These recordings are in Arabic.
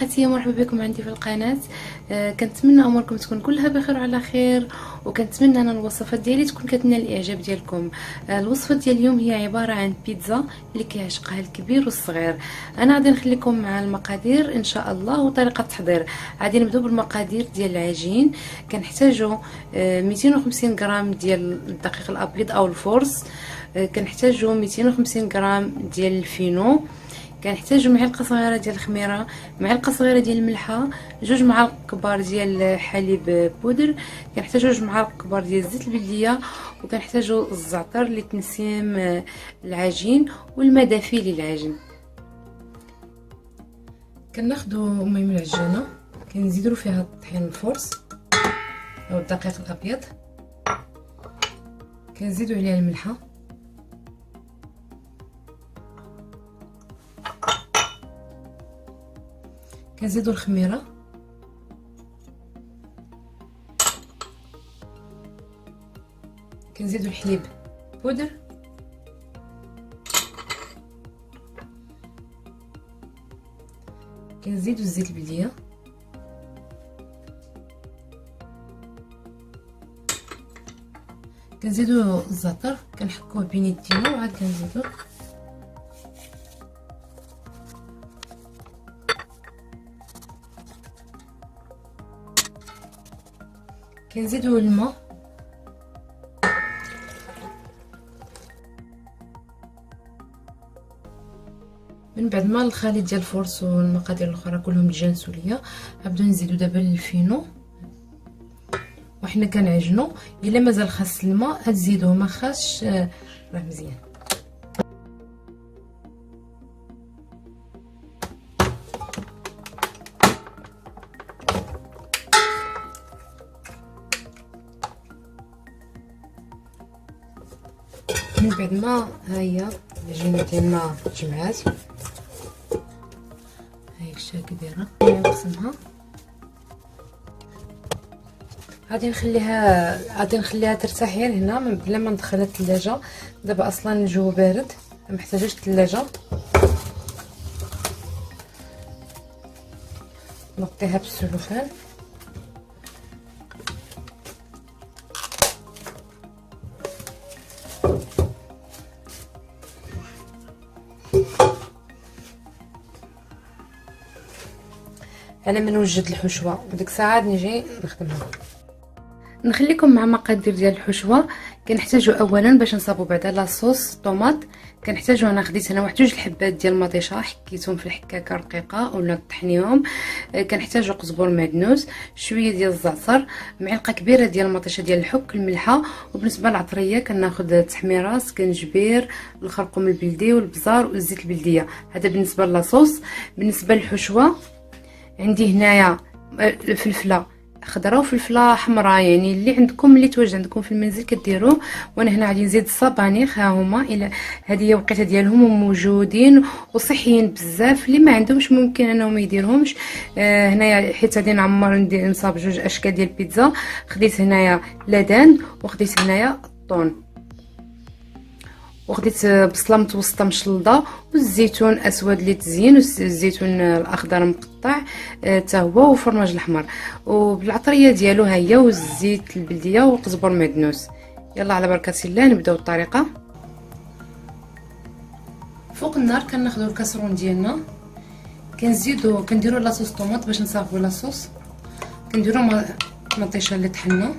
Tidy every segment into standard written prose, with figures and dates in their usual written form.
بناتي، مرحبا بكم عندي في القناه. كنتمنى اموركم تكون كلها بخير وعلى خير، وكنتمنى ان الوصفات ديالي تكون كتنال الاعجاب ديالكم. الوصفه ديال اليوم هي عباره عن بيتزا اللي كيعشقها الكبير والصغير. انا غادي نخليكم مع المقادير ان شاء الله وطريقه التحضير. غادي نبداو بالمقادير ديال العجين. كنحتاجوا 250 غرام ديال الدقيق الابيض او الفورس، كنحتاجوا 250 غرام ديال الفينو، كنحتاجوا معلقه صغيره ديال الخميره، معلقه صغيره ديال الملحه، 2 معالق كبار ديال حليب بودر، كنحتاجوا 2 معالق كبار ديال زيت البلديه، وكنحتاجوا الزعتر لتنسيم العجين والماء دافي للعجين. كناخذوا المهم العجينه كنزيدوا فيها الطحين الفورس او الدقيق الابيض، كنزيدوا عليها الملحه، كنزيدوا الخميره، كنزيدوا الحليب بودر، كنزيدوا الزيت البلديه، كنزيدوا الزعتر كنحكوه بين يدينا، وعاد كنزيدوا الماء، من بعد ما الخليط ديال الفورس والمقادير الاخرى كلهم تجانسوا ليا، غنبداو نزيدو دابا الفينو وحنا كنعجنو. الا مازال خاص الماء غتزيدوه، ما خاصش راه مزيان. من بعد ما ها هي العجينه ديالنا تجمعات، هاي الشكل دايره نقسمها. غادي نخليها ترتاح غير هنا بلا ما ندخلها الثلاجه. دابا اصلا الجو بارد ما محتاجاش الثلاجه. نغطيها بالسلوفان. انا من وجد الحشوه وديك الساعه نجي نخدمها. نخليكم مع مقادير ديال الحشوه. كنحتاجوا اولا باش نصاوبوا بعدا لاصوص طوماط، كنحتاجوا انا خديت هنا 1 2 الحبات ديال المطيشه، حكيتهم في الحكاكه رقيقه ولا طحنيهم. كنحتاجوا قزبر معدنوس، شويه ديال الزعتر، معلقه كبيره ديال المطيشه ديال الحك، الملحه. وبالنسبه للعطريه كناخذ تحميره، سكنجبير، الخرقوم البلدي والبزار والزيت البلديه. هذا بالنسبه لاصوص. بالنسبه للحشوه عندي هنايا فلفله خضراء وفلفله حمراء، يعني اللي عندكم اللي تواجد عندكم في المنزل كديروه. وانا هنا غادي نزيد الصبانيخ، ها هما الى هذه وقيته ديالهم موجودين وصحيين بزاف. اللي ما عندهمش ممكن انهم يديرهمش. هنايا حيت غادي نعمر نصاب 2 اشكال ديال البيتزا. خديت هنايا لادان وخديت هنايا الطون، وخديت بصله متوسطه مشلضه، والزيتون اسود للتزيين، والزيتون الاخضر مقطع حتى هو، وفرماج الاحمر، وبالعطريه ديالو ها هي، والزيت البلديه والقزبر معدنوس. يلا على بركه الله نبداو الطريقه. فوق النار كناخذوا الكاسرون ديالنا، كنديروا لاصوص طوماط باش نصاوبوا لاصوص. كنديروا مطيشه اللي طحنا،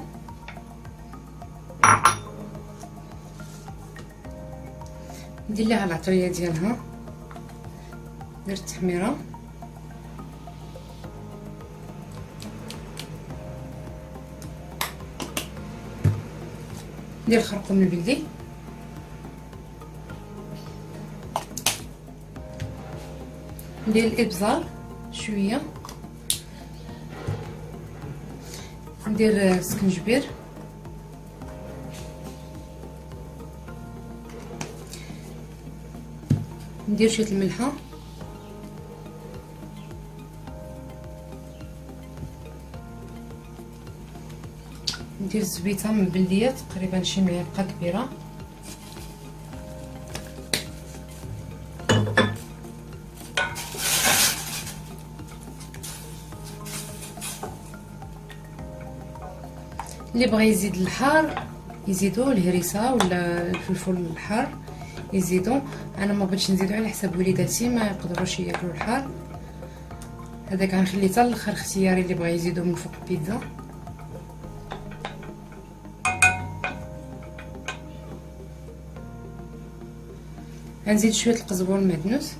ندير لها العطريه ديالها، ندير التحميره، ندير الخرقوم البلدي، ندير الابزار شويه، ندير السكنجبير، ندير شويه الملحه، ندير الزبيته من البلديه تقريبا شي معلقه كبيره، اللي بغى يزيد الحار يزيدوا الهريسه ولا الفلفل الحار يزيدوا. انا ما بغيتش نزيدو على حساب وليداتي ما يقدروش ياكلوا الحار، هذاك غنخليه حتى الاخر اختياري اللي بغى يزيدو من فوق البيتزا. غنزيد شويه القزبر المعدنوس،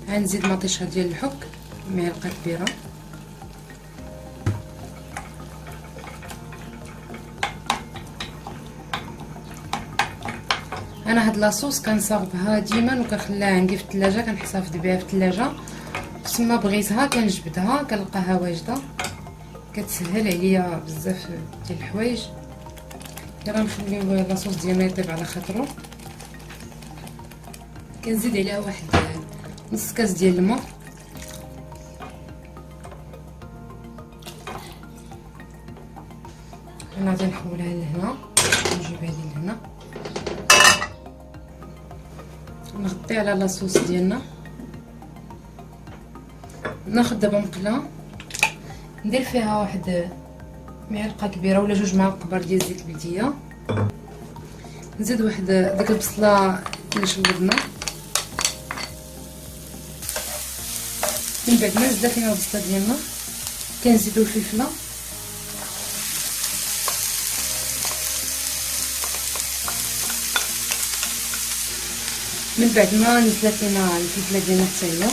غنزيد مطيشه ديال الحك معلقه كبيره، انا هاد لاصوص كنصاوبها ديما وكنخليها عندي في الثلاجه، كنحتفظ بها في الثلاجه وقت ما بغيتها كنجبدها كنلقاها واجده، كتسهل عليا بزاف ديال الحوايج. يلا نخليو لاصوص ديالنا يطيب على خاطرو. كنزيد عليها واحد نص كاس ديال الماء، انا غادي نحولها لهنا ونجيبها لي لهنا، نغطي على لاصوص ديالنا. ناخذ دابا مقله ندير فيها واحد معلقه كبيره ولا 2 معالق كبار ديال زيت البلديه، نزيد واحد ديك البصله اللي شلضنا، من بعد ما نزلت فيها البصله ديالنا كنزيدو الفلفله، من بعد ما نزلت لنا الفلفله ديالنا حتى هي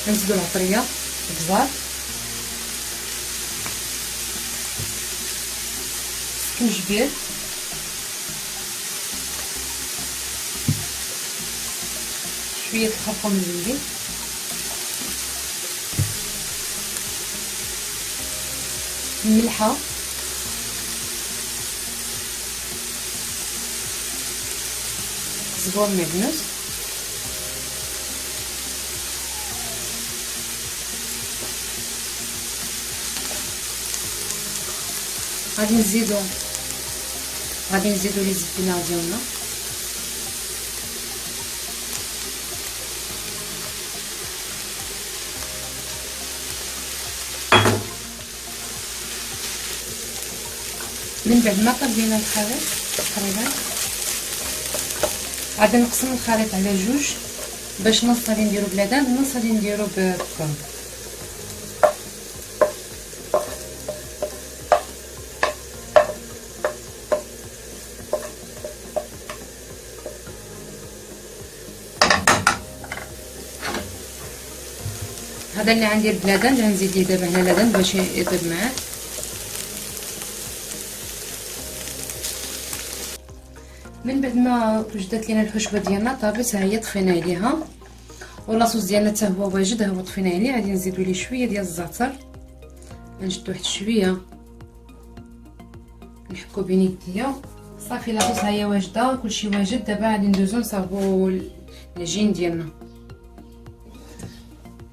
نزيدو العطريه البزار، السكنجبير، شويه الخرقوم الملي، الملحه، الزبور المعدنوس، غادي نزيدو لي الزبينه ديالنا، من بعد ما طاب لينا الخليط تقريبا غادي نقسم الخليط على 2 باش نص غادي نديرو بلادان ونص غادي نديرو بالثوم. هذا اللي عندي البلادان اللي غنزيد ليه دابا هنا لادان باش يطيب معاه. من بعد ما وجدت لينا الحشوه ديالنا طابت، ها هي طفينا عليها ولاصوص ديالنا حتى هو واجد، ها هو طفينا عليه. غادي نزيدو ليه شويه ديال الزعتر، غنشدو واحد شويه نحكو بين يديا. صافي لاصوص ها هي واجده، كلشي واجد. دابا غادي ندوزو نصاوبو العجين ديالنا.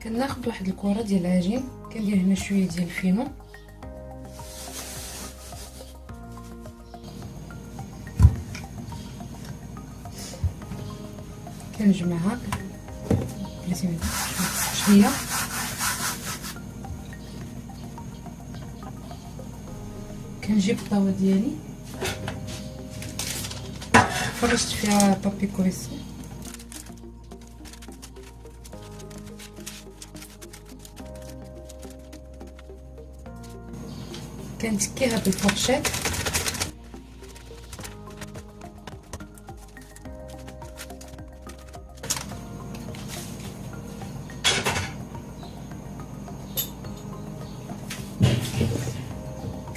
كناخذ واحد الكره ديال العجين، كندير هنا شويه ديال الفينو، كنجمعها شويه، كنجيب الطاوه ديالي فرشت فيها بابي كويسو، كنتكيها بالفرشات.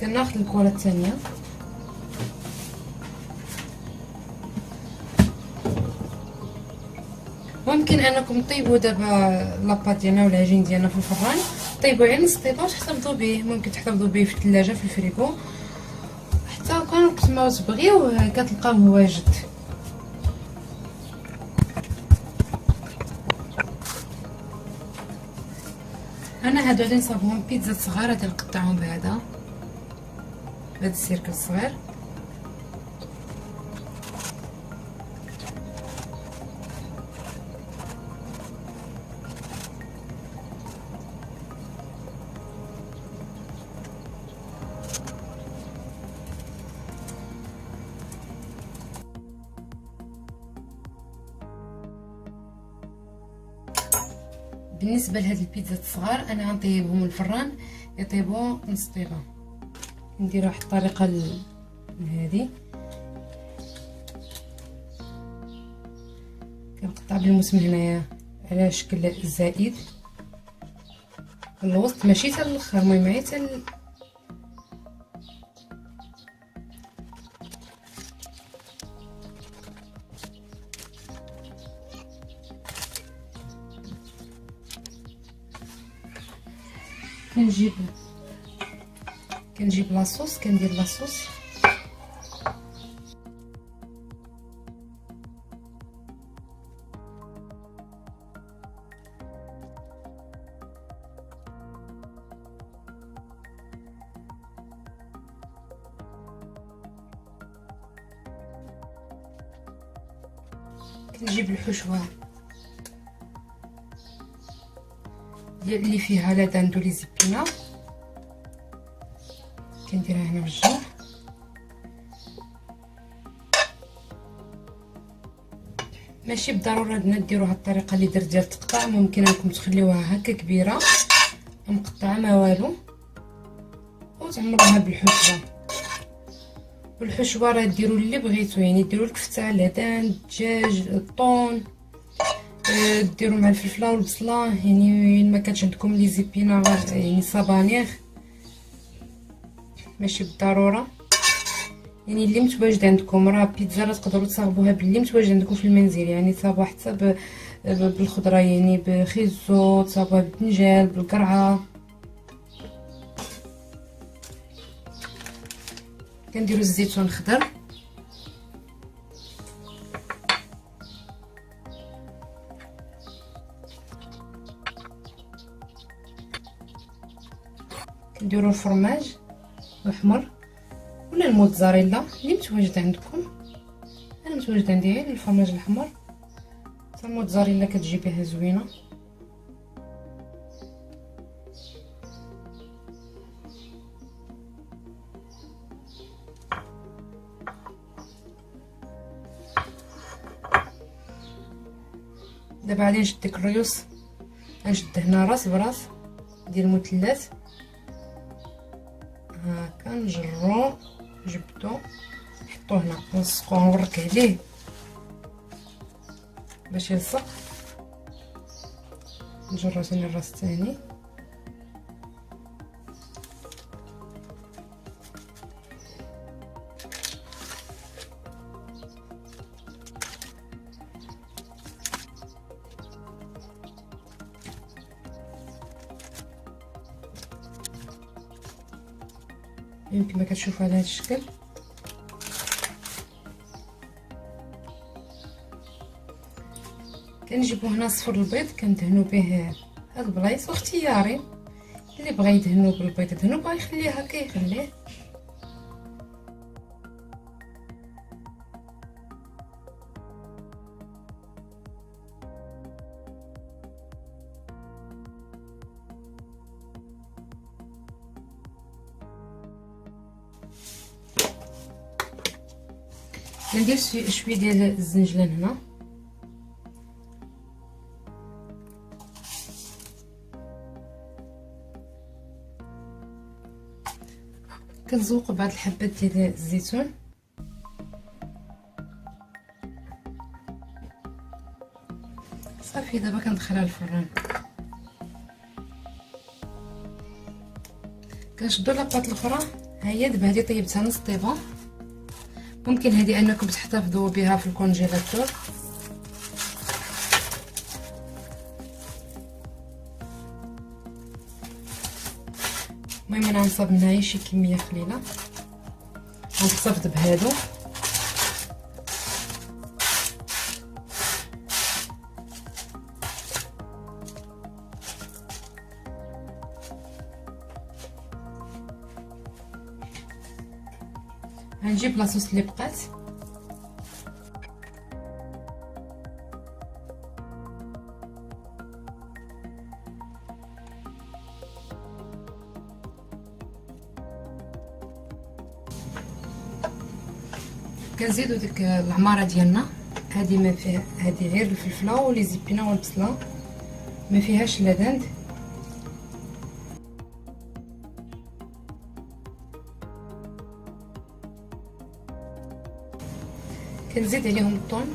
كناخذ الكره الثانيه ممكن انكم طيبوا دابا لاباط ديالنا ولا العجين ديالنا في الفران، طيبوا على نص طيبه وتحتفظوا به. ممكن تحتفظوا به في الثلاجه في الفريكو حتى كان وقت ما تبغيوه كتلقاوه واجد. انا هادو غادي نصاوبهم بيتزا صغار، غادي نقطعهم بهذا السيركل الصغير. بالنسبه لهاد البيتزا الصغار انا غنطيبهم الفران يطيبوا نص طيبه. ندير واحد الطريقه لهذه، كنقطع بالمسمن هنايا على شكل زائد الوسط، ماشي حتى الاخر، المهم معايا حتى كنجيب لاصوص، كندير لاصوص كنجيب الحشوه ديال اللي فيها لا داندو لي زيبينا، كنديرها هنا بالجنب. ماشي بالضروره عندنا ديروا هاد الطريقه اللي درت ديال التقطاع، ممكن انكم تخليوها هكا كبيره مقطعه ما والو وتعمروها بالحشوه. والحشوه راه ديروا اللي بغيتو، يعني ديروا الكفته، العدن، الدجاج، الطون، ديروا مع الفلفله والبصله، يعني ما كانش عندكم لي زيبينا يعني صبانيغ ماشي بالضروره، يعني اللي متواجد عندكم. راه بيتزا راه تقدروا تصاوبوها باللي متواجد عندكم في المنزل، يعني تصاوبوها حتى بالخضره، يعني بخيزو، تصاوبوها بالدنجال، بالقرعه. كنديروا الزيتون الخضر، كنديروا الفرماج الاحمر ولا الموتزاريلا اللي متواجد عندكم. انا متواجد عندي غير الفرماج الاحمر، حتى الموتزاريلا كتجي بها زوينه. دابا غادي نشد ديك الريوس، غنشد هنا راس براس ديال المثلث هكا، نجرو جبدو نحطو هنا نلصقوه، نورك عليه باش يلصق. نجرو ثاني الراس الثاني، كما كتشوفوا على هذا الشكل. كنجيبو هنا صفر البيض كندهنوا به هاد البلايص، واختياري اللي بغى يدهنوا بالبيض يدهنوا، بغا يخليه هكا يخليه. ندير شويه ديال الزنجلان هنا، كنزوق بعض الحبات ديال الزيتون. صافي دابا كندخلها للفران. كنشدو لاباط الاخرى، ها هي دابا هادي طيبتها نص طيبه. ممكن هذه انكم تحتفظوا بها في الكونجيلاتور. المهم انا غنصاوب لنا شي كميه قليله، غنحتفظ بهادو. غنجيب لاصوص اللي بقات، كنزيدو ديك العماره ديالنا. هذه ما فيها، هذه غير الفلفله ولي زيبينا والبصله ما فيهاش لا دند. كنزيد عليهم الطون،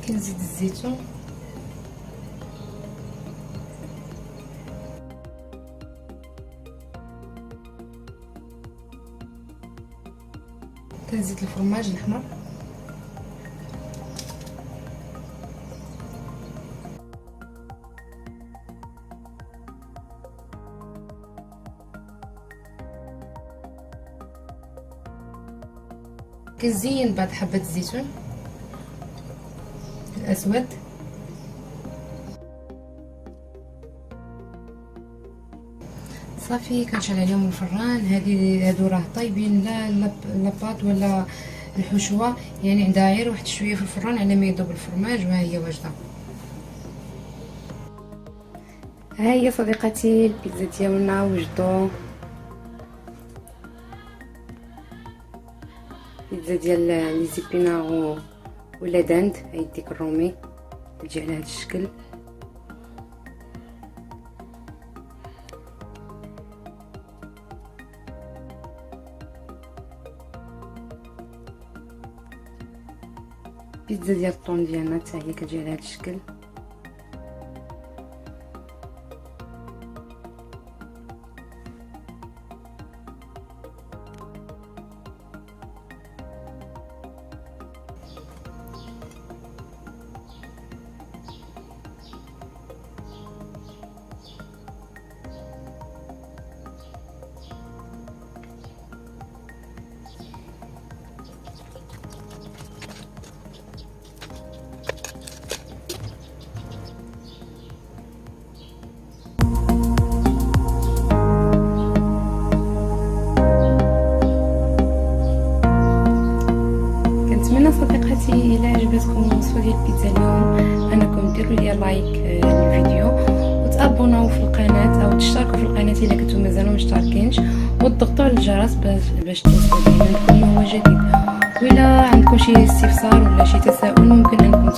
كنزيد الزيتون، كنزيد الفرماج الاحمر، كنزين بعض حبة الزيتون الاسود، صافي كنشعل عليهم الفران. هادو راه طايبين، لا لاباط ولا الحشوه، يعني عندها غير واحد شويه في الفران على ما يذوب الفرماج وها هي واجده. ها هي صديقاتي البيتزا ديالنا وجدوا، بيتزا ديال لي زيبيناغو ولا داند، هاي الديك الرومي تجي على هذا الشكل. بيتزا ديال الطون ديالنا حتى هي كتجي على هذا الشكل. كنتمنى صديقاتي الى عجبتكم الوصفه ديال البيتزا اليوم انكم ديروا لي لايك للفيديو وتابوناو في القناه او تشتركوا في القناه الا كنتم مازالوا مشتركينش، وتضغطوا على الجرس باش توصلوا لنا كل ما هو جديد. وإلا عندكم شي استفسار ولا شي تساؤل ممكن انكم